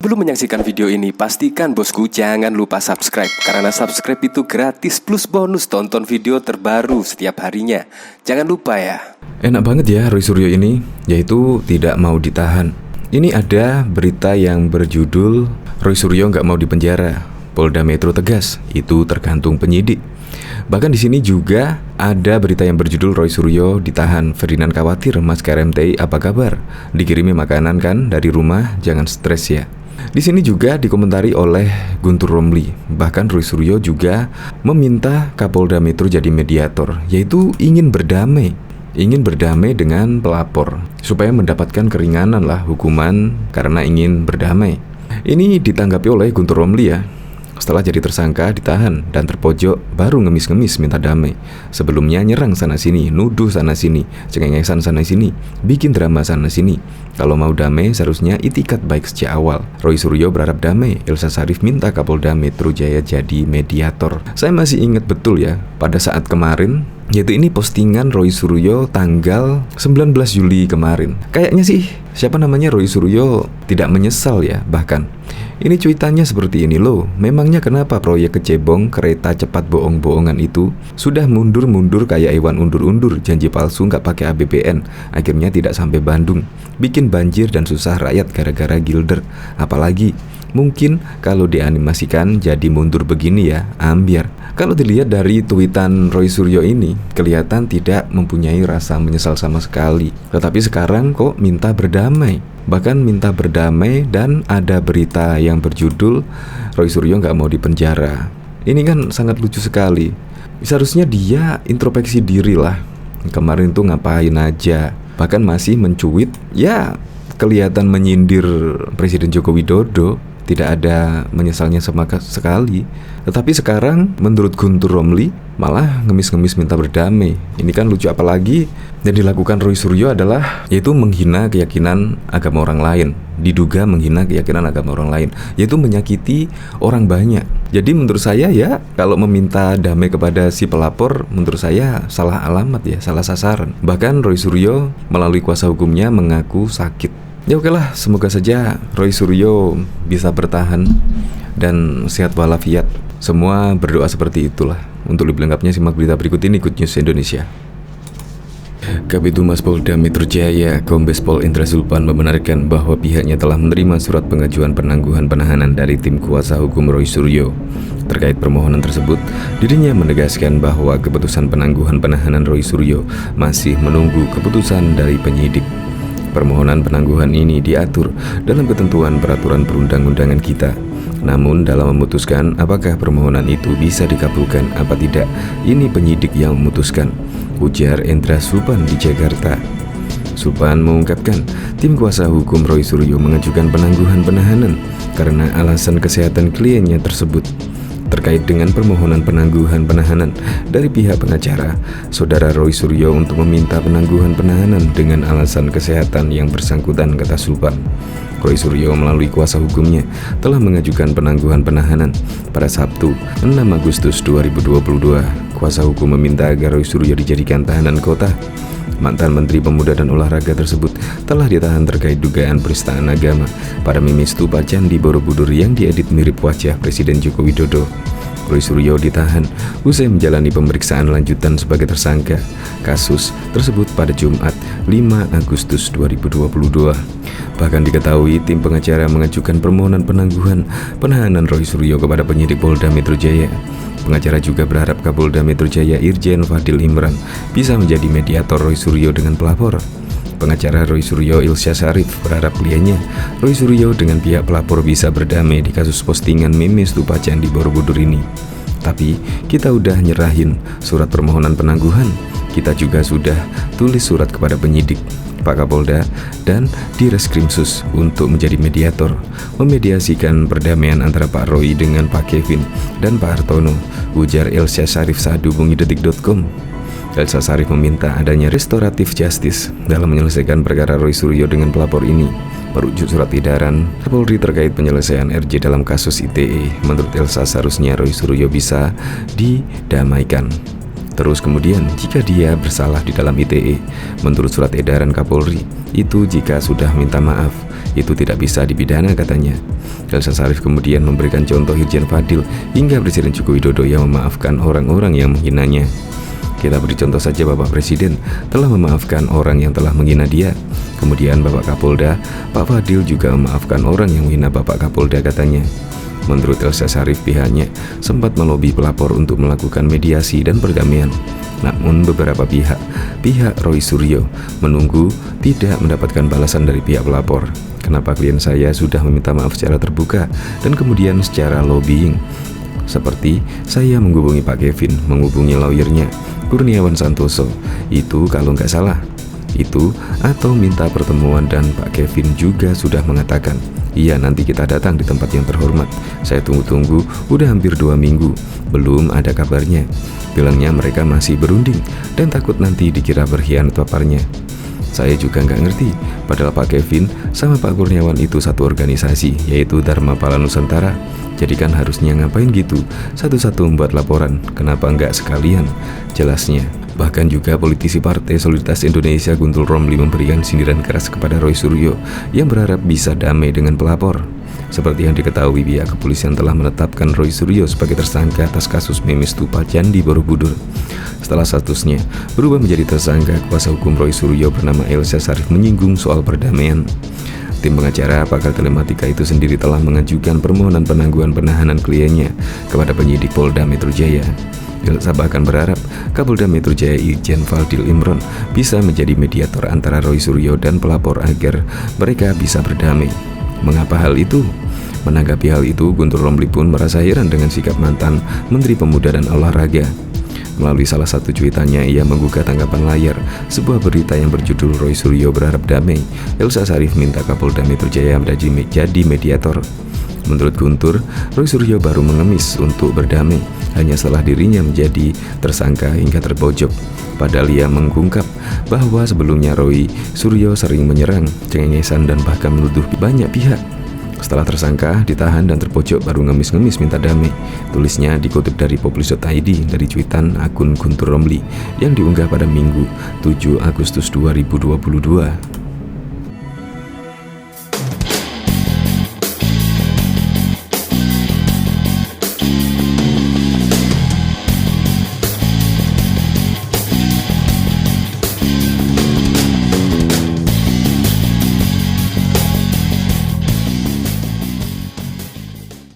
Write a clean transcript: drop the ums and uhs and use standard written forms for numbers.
Sebelum menyaksikan video ini, pastikan bosku jangan lupa subscribe. Karena subscribe itu gratis plus bonus tonton video terbaru setiap harinya. Jangan lupa ya. Enak banget ya Roy Suryo ini, yaitu tidak mau ditahan. Ini ada berita yang berjudul Roy Suryo nggak mau dipenjara, Polda Metro tegas, itu tergantung penyidik. Bahkan di sini juga ada berita yang berjudul Roy Suryo ditahan, Ferdinand khawatir Mas KRMTI apa kabar? Dikirimi makanan kan dari rumah, jangan stres ya. Di sini juga dikomentari oleh Guntur Romli. Bahkan Roy Suryo juga meminta Kapolda Metro jadi mediator, yaitu ingin berdamai dengan pelapor supaya mendapatkan keringanan lah hukuman karena ingin berdamai. Ini ditanggapi oleh Guntur Romli ya. Setelah jadi tersangka, ditahan dan terpojok, baru ngemis-ngemis minta damai. Sebelumnya nyerang sana-sini, nuduh sana-sini, cengengesan sana-sini, bikin drama sana-sini. Kalau mau damai, seharusnya itikat baik sejak awal. Roy Suryo berharap damai, Elsa Sharif minta Kapolda Metro Jaya jadi mediator. Saya masih ingat betul ya, pada saat kemarin, yaitu ini postingan Roy Suryo tanggal 19 Juli kemarin. Kayaknya sih, siapa namanya Roy Suryo tidak menyesal ya, bahkan. Ini cuitannya seperti ini loh. Memangnya kenapa proyek kecebong kereta cepat bohong-bohongan itu sudah mundur-mundur kayak hewan undur-undur, janji palsu nggak pakai APBN, akhirnya tidak sampai Bandung, bikin banjir dan susah rakyat gara-gara gilder. Apalagi mungkin kalau dianimasikan jadi mundur begini ya, ambiar. Kalau dilihat dari tweetan Roy Suryo ini, kelihatan tidak mempunyai rasa menyesal sama sekali. Tetapi sekarang kok minta berdamai. Bahkan minta berdamai dan ada berita yang berjudul Roy Suryo nggak mau dipenjara. Ini kan sangat lucu sekali. Seharusnya dia introspeksi diri lah. Kemarin tuh ngapain aja. Bahkan masih mencuit, ya kelihatan menyindir Presiden Joko Widodo. Tidak ada menyesalnya sama sekali. Tetapi sekarang menurut Guntur Romli malah ngemis-ngemis minta berdamai. Ini kan lucu, apalagi yang dilakukan Roy Suryo adalah yaitu menghina keyakinan agama orang lain. Diduga menghina keyakinan agama orang lain, yaitu menyakiti orang banyak. Jadi menurut saya ya, kalau meminta damai kepada si pelapor, menurut saya salah alamat ya, salah sasaran. Bahkan Roy Suryo melalui kuasa hukumnya mengaku sakit. Ya oke lah, semoga saja Roy Suryo bisa bertahan dan sehat walafiat. Semua berdoa seperti itulah. Untuk lebih lengkapnya simak berita berikut ini, Good News Indonesia. Kabid Humas Polda Metro Jaya, Kombes Pol Indra Zulpan membenarkan bahwa pihaknya telah menerima surat pengajuan penangguhan penahanan dari tim kuasa hukum Roy Suryo. Terkait permohonan tersebut, dirinya menegaskan bahwa keputusan penangguhan penahanan Roy Suryo masih menunggu keputusan dari penyidik. Permohonan penangguhan ini diatur dalam ketentuan peraturan perundang-undangan kita. Namun dalam memutuskan apakah permohonan itu bisa dikabulkan apa tidak, ini penyidik yang memutuskan, ujar Indra Zulpan di Jakarta. Zulpan mengungkapkan, tim kuasa hukum Roy Suryo mengajukan penangguhan penahanan karena alasan kesehatan kliennya tersebut. Terkait dengan permohonan penangguhan penahanan dari pihak pengacara, saudara Roy Suryo untuk meminta penangguhan penahanan dengan alasan kesehatan yang bersangkutan, kata Zulpan. Roy Suryo melalui kuasa hukumnya telah mengajukan penangguhan penahanan pada Sabtu 6 Agustus 2022. Kuasa hukum meminta agar Roy Suryo dijadikan tahanan kota. Mantan Menteri Pemuda dan Olahraga tersebut telah ditahan terkait dugaan penistaan agama pada mimi stupa Candi Borobudur yang diedit mirip wajah Presiden Joko Widodo. Roy Suryo ditahan usai menjalani pemeriksaan lanjutan sebagai tersangka kasus tersebut pada Jumat 5 Agustus 2022. Bahkan diketahui tim pengacara mengajukan permohonan penangguhan penahanan Roy Suryo kepada penyidik Polda Metro Jaya. Pengacara juga berharap Kapolda Metro Jaya Irjen Fadil Imran bisa menjadi mediator Roy Suryo dengan pelapor. Pengacara Roy Suryo Elsa Sharif berharap kliennya Roy Suryo dengan pihak pelapor bisa berdamai di kasus postingan meme stupa Candi Borobudur ini. Tapi kita udah nyerahin surat permohonan penangguhan. Kita juga sudah tulis surat kepada penyidik, Pak Kapolda, dan Direskrimsus untuk menjadi mediator, memediasikan perdamaian antara Pak Roy dengan Pak Kevin dan Pak Hartono, ujar Elsa Sharif saat hubungi detik.com. Elsa Sharif meminta adanya restoratif justice dalam menyelesaikan perkara Roy Suryo dengan pelapor ini. Merujuk surat edaran Polri terkait penyelesaian RJ dalam kasus ITE, menurut Elsa seharusnya Roy Suryo bisa didamaikan. Terus kemudian jika dia bersalah di dalam ITE, menurut surat edaran Kapolri, itu jika sudah minta maaf, itu tidak bisa dipidana katanya. Elsa Sharif kemudian memberikan contoh Irjen Fadil hingga Presiden Joko Widodo yang memaafkan orang-orang yang menghinanya. Kita beri contoh saja Bapak Presiden telah memaafkan orang yang telah menghina dia. Kemudian Bapak Kapolda, Pak Fadil juga memaafkan orang yang menghina Bapak Kapolda katanya. Menurut Elsa Sharif, pihaknya sempat melobi pelapor untuk melakukan mediasi dan perdamaian. Namun beberapa pihak Roy Suryo menunggu tidak mendapatkan balasan dari pihak pelapor. Kenapa klien saya sudah meminta maaf secara terbuka dan kemudian secara lobbying? Seperti saya menghubungi Pak Kevin, menghubungi lawyernya Kurniawan Santoso, itu kalau nggak salah. Itu atau minta pertemuan dan Pak Kevin juga sudah mengatakan, iya nanti kita datang di tempat yang terhormat. Saya tunggu-tunggu udah hampir 2 minggu, belum ada kabarnya. Bilangnya mereka masih berunding dan takut nanti dikira berkhianat paparnya. Saya juga nggak ngerti, padahal Pak Kevin sama Pak Kurniawan itu satu organisasi, yaitu Dharma Pala Nusantara. Jadi kan harusnya ngapain gitu, satu-satu membuat laporan, kenapa nggak sekalian? Jelasnya. Bahkan juga politisi Partai Solidaritas Indonesia Guntur Romli memberikan sindiran keras kepada Roy Suryo yang berharap bisa damai dengan pelapor. Seperti yang diketahui, pihak kepolisian telah menetapkan Roy Suryo sebagai tersangka atas kasus meme stupa Candi Borobudur. Setelah statusnya berubah menjadi tersangka, kuasa hukum Roy Suryo bernama Elsa Sharif menyinggung soal perdamaian. Tim pengacara pakar telematika itu sendiri telah mengajukan permohonan penangguhan penahanan kliennya kepada penyidik Polda Metro Jaya. Elsa bahkan berharap Kapolda Metro Jaya Irjen Fadil Imron bisa menjadi mediator antara Roy Suryo dan pelapor agar mereka bisa berdamai. Mengapa hal itu? Menanggapi hal itu, Guntur Romli pun merasa heran dengan sikap mantan Menteri Pemuda dan Olahraga. Melalui salah satu cuitannya, ia menggugah tanggapan layar sebuah berita yang berjudul Roy Suryo berharap damai. Elsa Sharif minta Kapolda Metro Jaya jadi mediator. Menurut Guntur, Roy Suryo baru mengemis untuk berdamai hanya setelah dirinya menjadi tersangka hingga terpojok. Padahal ia mengungkap bahwa sebelumnya Roy Suryo sering menyerang, cengengesan dan bahkan menuduh banyak pihak. Setelah tersangka, ditahan dan terpojok baru ngemis-ngemis minta damai. Tulisnya dikutip dari Populus.id dari cuitan akun Guntur Romli yang diunggah pada Minggu 7 Agustus 2022.